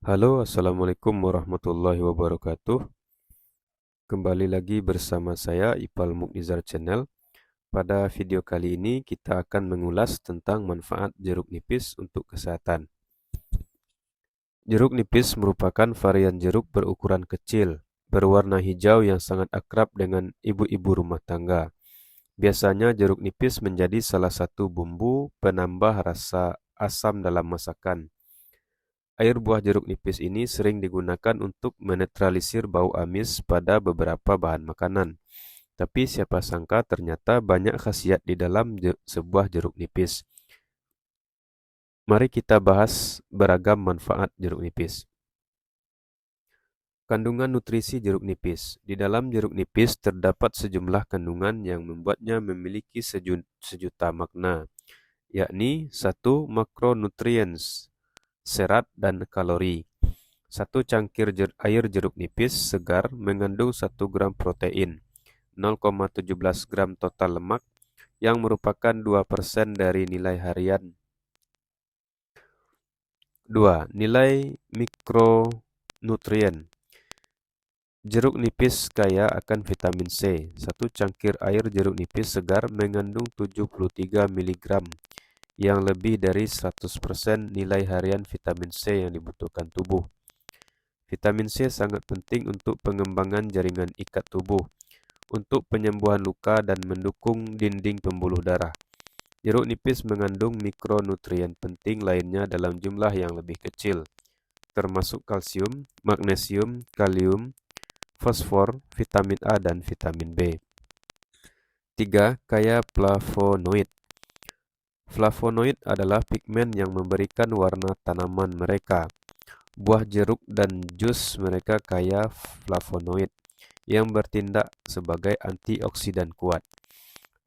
Halo, Assalamualaikum warahmatullahi wabarakatuh. Kembali lagi bersama saya Ipal Muknizar Channel. Pada video kali ini kita akan mengulas tentang manfaat jeruk nipis untuk kesehatan. Jeruk nipis merupakan varian jeruk berukuran kecil, berwarna hijau yang sangat akrab dengan ibu-ibu rumah tangga. Biasanya jeruk nipis menjadi salah satu bumbu penambah rasa asam dalam masakan. Air buah jeruk nipis ini sering digunakan untuk menetralisir bau amis pada beberapa bahan makanan. Tapi siapa sangka ternyata banyak khasiat di dalam sebuah jeruk nipis. Mari kita bahas beragam manfaat jeruk nipis. Kandungan nutrisi jeruk nipis. Di dalam jeruk nipis terdapat sejumlah kandungan yang membuatnya memiliki sejuta makna, yakni 1. Makronutrients, serat dan kalori. Satu cangkir air jeruk nipis segar mengandung 1 gram protein, 0,17 gram total lemak, yang merupakan 2% dari nilai harian. 2. Nilai mikronutrien. Jeruk nipis kaya akan vitamin C. Satu cangkir air jeruk nipis segar mengandung 73 mg, yang lebih dari 100% nilai harian vitamin C yang dibutuhkan tubuh. Vitamin C sangat penting untuk pengembangan jaringan ikat tubuh, untuk penyembuhan luka dan mendukung dinding pembuluh darah. Jeruk nipis mengandung mikronutrien penting lainnya dalam jumlah yang lebih kecil, termasuk kalsium, magnesium, kalium, fosfor, vitamin A, dan vitamin B. 3. Kaya flavonoid. Flavonoid adalah pigmen yang memberikan warna tanaman mereka. Buah jeruk dan jus mereka kaya flavonoid yang bertindak sebagai antioksidan kuat.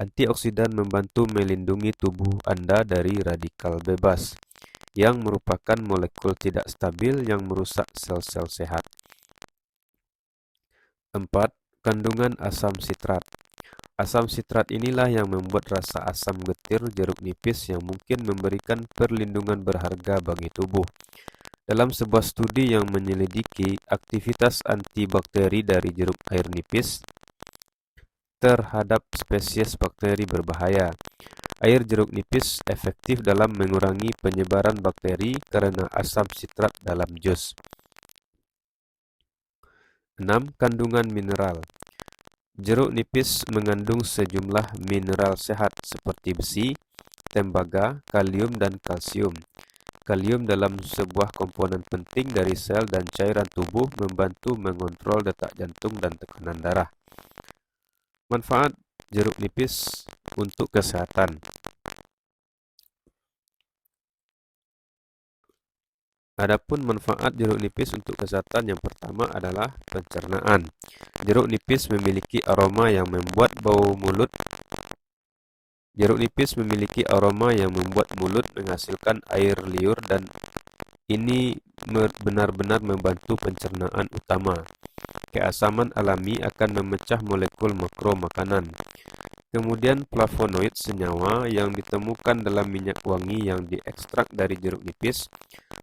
Antioksidan membantu melindungi tubuh Anda dari radikal bebas, yang merupakan molekul tidak stabil yang merusak sel-sel sehat. 4. Kandungan asam sitrat. Asam sitrat inilah yang membuat rasa asam getir jeruk nipis yang mungkin memberikan perlindungan berharga bagi tubuh. Dalam sebuah studi yang menyelidiki aktivitas antibakteri dari jeruk air nipis terhadap spesies bakteri berbahaya, air jeruk nipis efektif dalam mengurangi penyebaran bakteri karena asam sitrat dalam jus. 6. Kandungan mineral. Jeruk nipis mengandung sejumlah mineral sehat seperti besi, tembaga, kalium, dan kalsium. Kalium dalam sebuah komponen penting dari sel dan cairan tubuh membantu mengontrol detak jantung dan tekanan darah. Manfaat jeruk nipis untuk kesehatan. Adapun manfaat jeruk nipis untuk kesehatan yang pertama adalah pencernaan. Jeruk nipis memiliki aroma yang membuat mulut menghasilkan air liur, dan ini benar-benar membantu pencernaan utama. Keasaman alami akan memecah molekul makro makanan. Kemudian flavonoid, senyawa yang ditemukan dalam minyak wangi yang diekstrak dari jeruk nipis,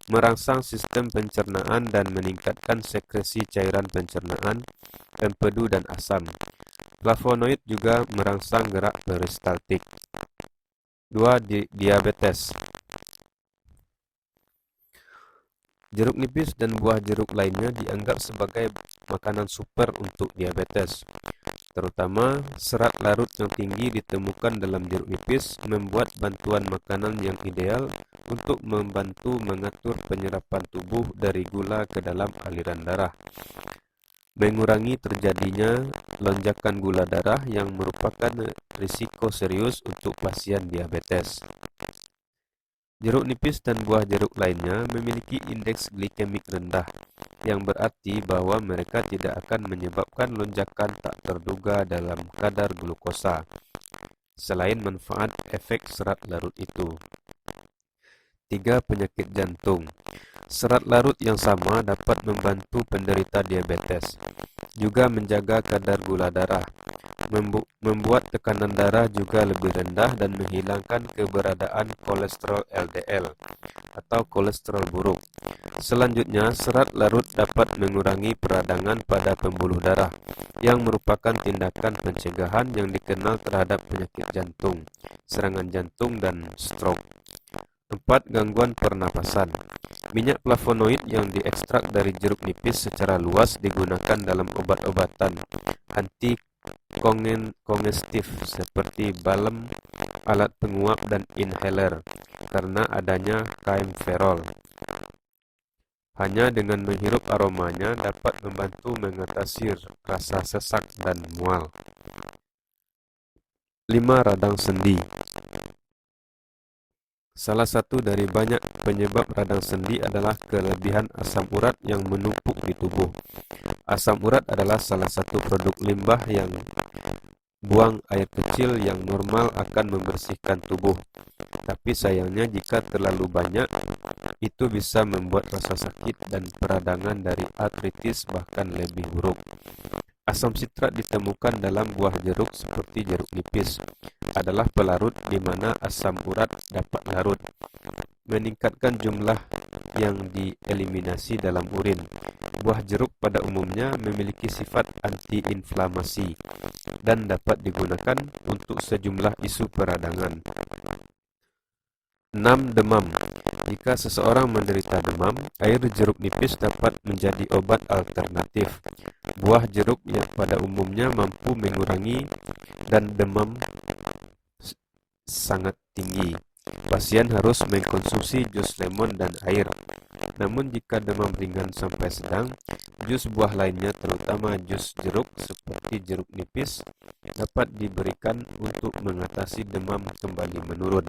merangsang sistem pencernaan dan meningkatkan sekresi cairan pencernaan, empedu, dan asam. Flavonoid juga merangsang gerak peristaltik. 2. Diabetes. Jeruk nipis dan buah jeruk lainnya dianggap sebagai makanan super untuk diabetes. Terutama serat larut yang tinggi ditemukan dalam jeruk nipis membuat bantuan makanan yang ideal untuk membantu mengatur penyerapan tubuh dari gula ke dalam aliran darah, mengurangi terjadinya lonjakan gula darah yang merupakan risiko serius untuk pasien diabetes. Jeruk nipis dan buah jeruk lainnya memiliki indeks glikemik rendah, yang berarti bahwa mereka tidak akan menyebabkan lonjakan tak terduga dalam kadar glukosa, selain manfaat efek serat larut itu. 3. Penyakit jantung. Serat larut yang sama dapat membantu penderita diabetes, juga menjaga kadar gula darah, membuat tekanan darah juga lebih rendah, dan menghilangkan keberadaan kolesterol LDL atau kolesterol buruk. Selanjutnya, serat larut dapat mengurangi peradangan pada pembuluh darah, yang merupakan tindakan pencegahan yang dikenal terhadap penyakit jantung, serangan jantung, dan stroke. 4. Gangguan pernapasan. Minyak flavonoid yang diekstrak dari jeruk nipis secara luas digunakan dalam obat-obatan anti-kongestif seperti balem, alat penguap, dan inhaler karena adanya kaempferol. Hanya dengan menghirup aromanya dapat membantu mengatasi rasa sesak dan mual. 5. Radang sendi. Salah satu dari banyak penyebab radang sendi adalah kelebihan asam urat yang menumpuk di tubuh. Asam urat adalah salah satu produk limbah yang buang air kecil yang normal akan membersihkan tubuh. Tapi sayangnya jika terlalu banyak, itu bisa membuat rasa sakit dan peradangan dari artritis bahkan lebih buruk. Asam sitrat ditemukan dalam buah jeruk seperti jeruk nipis. Adalah pelarut di mana asam urat dapat larut, meningkatkan jumlah yang dieliminasi dalam urin. Buah jeruk pada umumnya memiliki sifat anti-inflamasi dan dapat digunakan untuk sejumlah isu peradangan. 6. Demam. Jika seseorang menderita demam, air jeruk nipis dapat menjadi obat alternatif. Buah jeruk yang pada umumnya mampu mengurangi dan demam sangat tinggi. Pasien harus mengkonsumsi jus lemon dan air. Namun jika demam ringan sampai sedang, jus buah lainnya terutama jus jeruk seperti jeruk nipis dapat diberikan untuk mengatasi demam kembali menurun.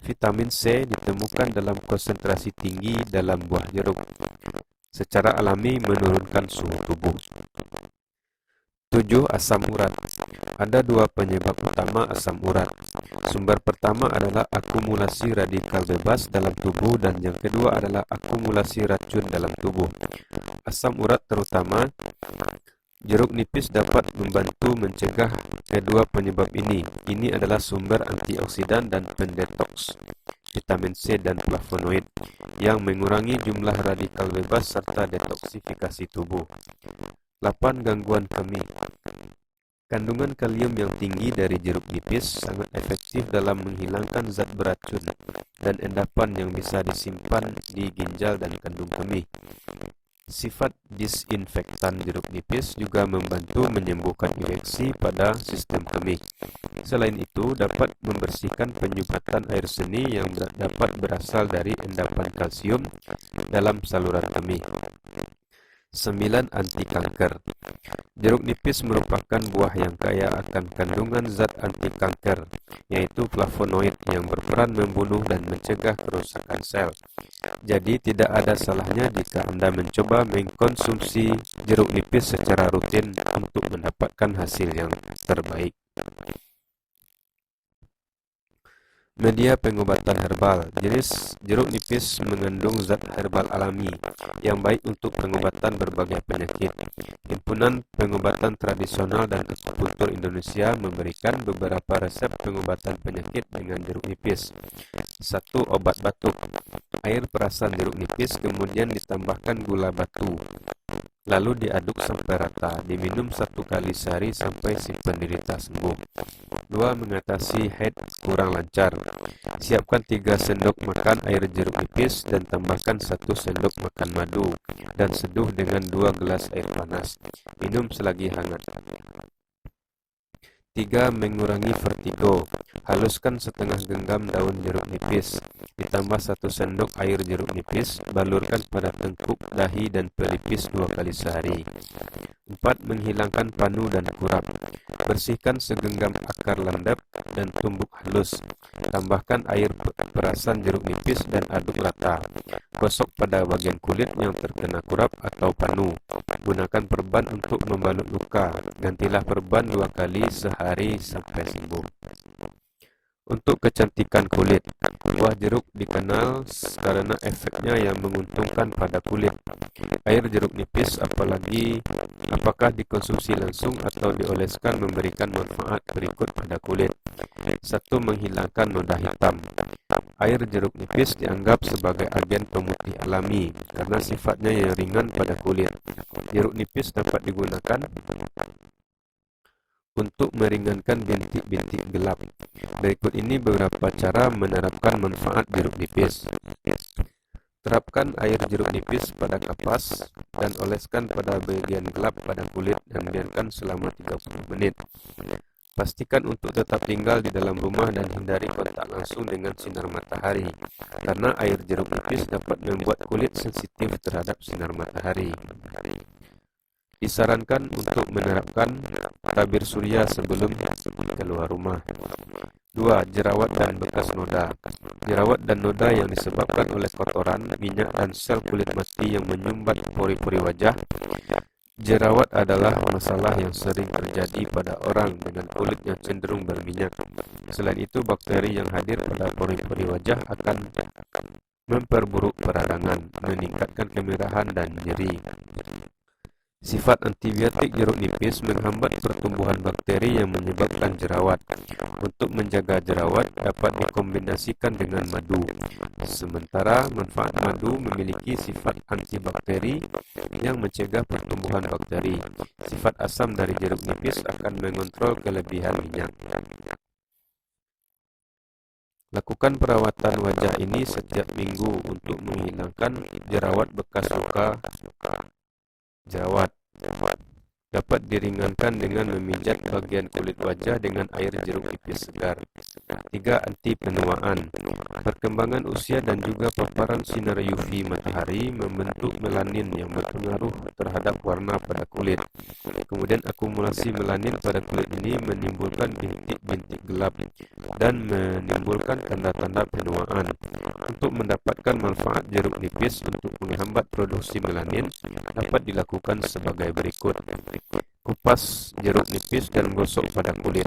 Vitamin C ditemukan dalam konsentrasi tinggi dalam buah jeruk. Secara alami menurunkan suhu tubuh. 7. Asam urat. Ada dua penyebab utama asam urat. Sumber pertama adalah akumulasi radikal bebas dalam tubuh dan yang kedua adalah akumulasi racun dalam tubuh. Asam urat terutama jeruk nipis dapat membantu mencegah kedua penyebab ini. Ini adalah sumber antioksidan dan pendetoks vitamin C dan flavonoid yang mengurangi jumlah radikal bebas serta detoksifikasi tubuh. 8. Gangguan kemih. Kandungan kalium yang tinggi dari jeruk nipis sangat efektif dalam menghilangkan zat beracun dan endapan yang bisa disimpan di ginjal dan kandung kemih. Sifat disinfektan jeruk nipis juga membantu menyembuhkan infeksi pada sistem kemih. Selain itu, dapat membersihkan penyumbatan air seni yang dapat berasal dari endapan kalsium dalam saluran kemih. 9. Anti kanker. Jeruk nipis merupakan buah yang kaya akan kandungan zat anti kanker, yaitu flavonoid yang berperan membunuh dan mencegah kerusakan sel. Jadi tidak ada salahnya jika Anda mencoba mengkonsumsi jeruk nipis secara rutin untuk mendapatkan hasil yang terbaik. Media pengobatan herbal. Jenis jeruk nipis mengandung zat herbal alami yang baik untuk pengobatan berbagai penyakit. Himpunan Pengobatan Tradisional dan Akupuntur Indonesia memberikan beberapa resep pengobatan penyakit dengan jeruk nipis. 1. Obat batuk. Air perasan jeruk nipis kemudian ditambahkan gula batu. Lalu diaduk sampai rata, diminum 1 kali sehari sampai si penderita sembuh. 2. Mengatasi head kurang lancar. Siapkan 3 sendok makan air jeruk nipis dan tambahkan 1 sendok makan madu dan seduh dengan 2 gelas air panas. Minum selagi hangat. 3. Mengurangi vertigo. Haluskan setengah genggam daun jeruk nipis, ditambah 1 sendok air jeruk nipis, balurkan pada tengkuk, dahi, dan pelipis 2 kali sehari. 4. Menghilangkan panu dan kurap. Bersihkan segenggam akar landap dan tumbuk halus. Tambahkan air perasan jeruk nipis dan aduk rata. Gosok pada bagian kulit yang terkena kurap atau panu. Gunakan perban untuk membalut luka. Gantilah perban 2 kali sehari sampai sembuh. Untuk kecantikan kulit, buah jeruk dikenal karena efeknya yang menguntungkan pada kulit. Air jeruk nipis apakah dikonsumsi langsung atau dioleskan memberikan manfaat berikut pada kulit. 1. Menghilangkan noda hitam. Air jeruk nipis dianggap sebagai agen pemutih alami karena sifatnya yang ringan pada kulit. Jeruk nipis dapat digunakan untuk meringankan bintik-bintik gelap. Berikut ini beberapa cara menerapkan manfaat jeruk nipis. Terapkan air jeruk nipis pada kapas dan oleskan pada bagian gelap pada kulit dan biarkan selama 30 menit. Pastikan untuk tetap tinggal di dalam rumah dan hindari kontak langsung dengan sinar matahari, karena air jeruk nipis dapat membuat kulit sensitif terhadap sinar matahari. Disarankan untuk menerapkan tabir surya sebelum keluar rumah. 2. Jerawat dan bekas noda. Jerawat dan noda yang disebabkan oleh kotoran, minyak, dan sel kulit mati yang menyumbat pori-pori wajah. Jerawat adalah masalah yang sering terjadi pada orang dengan kulit yang cenderung berminyak. Selain itu, bakteri yang hadir pada pori-pori wajah akan memperburuk peradangan, meningkatkan kemerahan dan nyeri. Sifat antibiotik jeruk nipis menghambat pertumbuhan bakteri yang menyebabkan jerawat. Untuk menjaga jerawat dapat dikombinasikan dengan madu. Sementara manfaat madu memiliki sifat antibakteri yang mencegah pertumbuhan bakteri. Sifat asam dari jeruk nipis akan mengontrol kelebihan minyak. Lakukan perawatan wajah ini setiap minggu untuk menghilangkan jerawat bekas luka. Jerawat dapat diringankan dengan memijat bagian kulit wajah dengan air jeruk nipis segar. 3. Anti penuaan. Perkembangan usia dan juga paparan sinar UV matahari membentuk melanin yang berpengaruh terhadap warna pada kulit. Kemudian akumulasi melanin pada kulit ini menimbulkan bintik-bintik gelap dan menimbulkan tanda-tanda penuaan. Untuk mendapatkan manfaat jeruk nipis untuk menghambat produksi melanin dapat dilakukan sebagai berikut. Kupas jeruk nipis dan gosok pada kulit,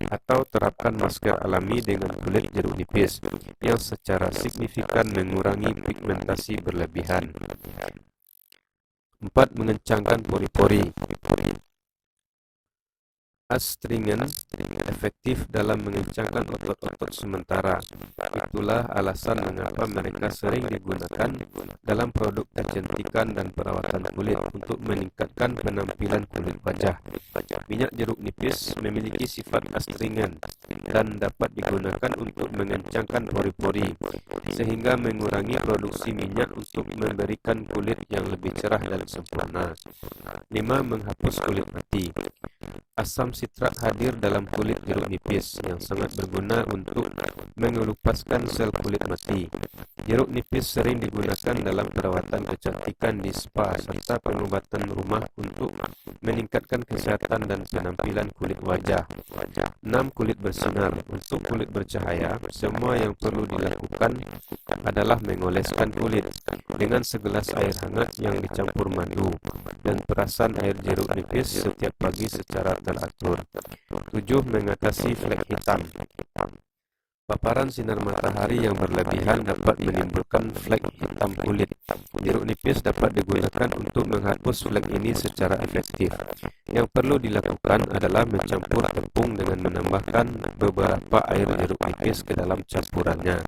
atau terapkan masker alami dengan kulit jeruk nipis yang secara signifikan mengurangi pigmentasi berlebihan. 4. Mengencangkan pori-pori. Astringen efektif dalam mengencangkan otot-otot sementara. Itulah alasan mengapa mereka sering digunakan dalam produk kecantikan dan perawatan kulit untuk meningkatkan penampilan kulit wajah. Minyak jeruk nipis memiliki sifat astringen dan dapat digunakan untuk mengencangkan pori-pori, sehingga mengurangi produksi minyak untuk memberikan kulit yang lebih cerah dan sempurna. 5. Menghapus kulit mati. Asam sitrat hadir dalam kulit jeruk nipis yang sangat berguna untuk mengelupaskan sel kulit mati. Jeruk nipis sering digunakan dalam perawatan kecantikan di spa serta pengobatan rumah untuk meningkatkan kesehatan dan penampilan kulit wajah. 6. Kulit bersinar. Untuk kulit bercahaya, semua yang perlu dilakukan adalah mengoleskan kulit dengan segelas air hangat yang dicampur madu dan perasan air jeruk nipis setiap pagi secara teratur. 7. Mengatasi flek hitam. Paparan sinar matahari yang berlebihan dapat menimbulkan flek hitam kulit. Jeruk nipis dapat digunakan untuk menghapus flek ini secara efektif. Yang perlu dilakukan adalah mencampur tepung dengan menambahkan beberapa air jeruk nipis ke dalam campurannya.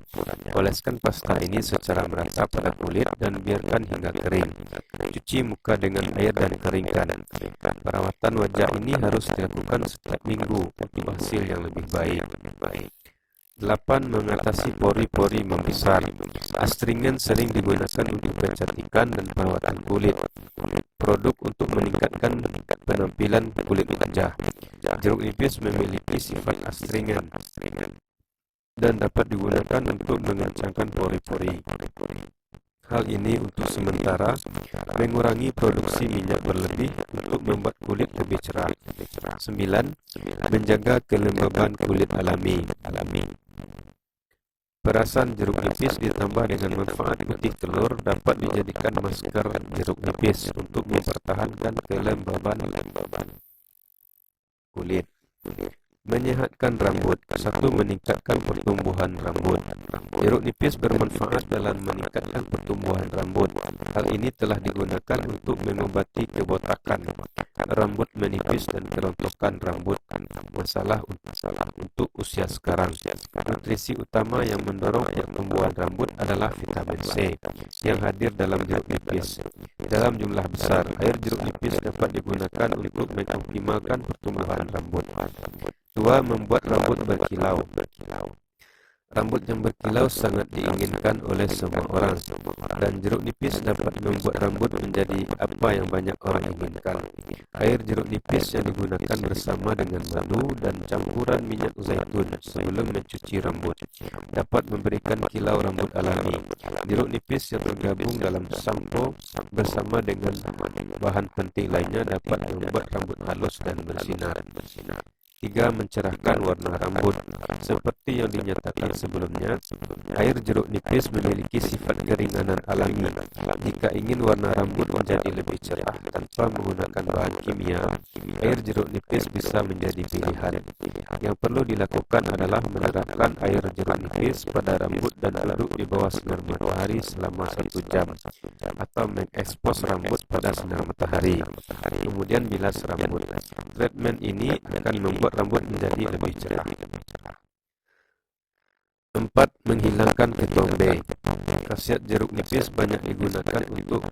Oleskan pasta ini secara merata pada kulit dan biarkan hingga kering. Cuci muka dengan air dan keringkan. Perawatan wajah ini harus dilakukan setiap minggu untuk hasil yang lebih baik. 8. Mengatasi pori-pori membesar. Astringen sering digunakan untuk kecantikan dan perawatan kulit. Produk untuk meningkatkan penampilan kulit wajah. Jeruk nipis memiliki sifat astringen dan dapat digunakan untuk mengencangkan pori-pori. Hal ini untuk sementara mengurangi produksi minyak berlebih untuk membuat kulit lebih cerah. 9. Menjaga kelembaban kulit alami. Perasan jeruk nipis ditambah dengan manfaat putih telur dapat dijadikan masker jeruk nipis untuk mempertahankan kelembaban kulit. Menyehatkan rambut. 1. Meningkatkan pertumbuhan rambut. Jeruk nipis bermanfaat dalam meningkatkan pertumbuhan rambut. Hal ini telah digunakan untuk mengobati kebotakan rambut menipis dan kerontokan rambut. Masalah untuk usia sekarang. Nutrisi utama yang mendorong pertumbuhan rambut adalah vitamin C yang hadir dalam jeruk nipis. Dalam jumlah besar, air jeruk nipis dapat digunakan untuk mengoptimalkan pertumbuhan rambut. 2. Membuat rambut berkilau. Rambut yang berkilau sangat diinginkan oleh semua orang, dan jeruk nipis dapat membuat rambut menjadi apa yang banyak orang inginkan. Air jeruk nipis yang digunakan bersama dengan madu dan campuran minyak zaitun sebelum mencuci rambut dapat memberikan kilau rambut alami. Jeruk nipis yang tergabung dalam sampo bersama dengan bahan penting lainnya dapat membuat rambut halus dan bersinar. 3. Mencerahkan warna rambut. Seperti yang dinyatakan sebelumnya, air jeruk nipis memiliki sifat keringanan alami. Jika ingin warna rambut menjadi lebih cerah tanpa menggunakan bahan kimia, air jeruk nipis bisa menjadi pilihan. Yang perlu dilakukan adalah menerapkan air jeruk nipis pada rambut dan duduk di bawah sinar matahari selama 1 jam, atau mengekspos rambut pada sinar matahari. Kemudian bilas rambut. Treatment ini akan membuat rambut menjadi lebih cerah. 4. Menghilangkan ketombe. Khasiat jeruk nipis banyak digunakan untuk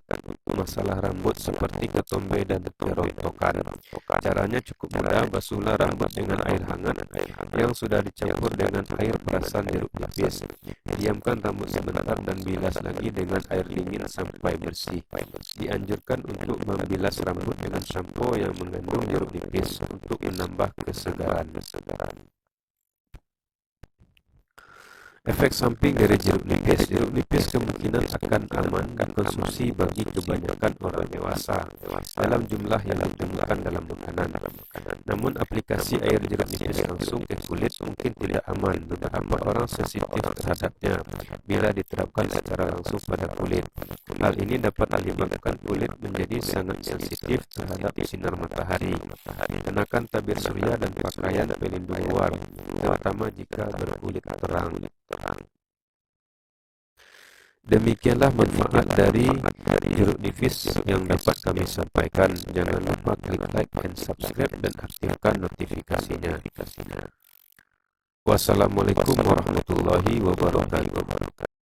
masalah rambut seperti ketombe dan kerontokan. Caranya cukup mudah. Basuhlah rambut dengan air hangat yang sudah dicampur dengan air perasan jeruk nipis. Diamkan rambut sebentar dan bilas lagi dengan air dingin sampai bersih. Dianjurkan untuk membilas rambut dengan sampo yang mengandung jeruk nipis untuk menambah kesegaran. Efek samping dari jeruk nipis. Jeruk nipis kemungkinan akan aman dikonsumsi bagi kebanyakan orang dewasa dalam jumlah yang ditemukan dalam makanan. Namun aplikasi air jeruk nipis langsung ke kulit mungkin tidak aman. Beberapa orang sensitif terhadapnya bila diterapkan secara langsung pada kulit. Hal ini dapat menyebabkan kulit menjadi sangat sensitif terhadap sinar matahari. Kenakan tabir surya dan pakaian pelindung luar, terutama jika berkulit terang. Demikianlah manfaat dari jeruk nipis yang dapat kami sampaikan. Jangan lupa klik like and subscribe dan aktifkan notifikasinya. Wassalamualaikum warahmatullahi wabarakatuh.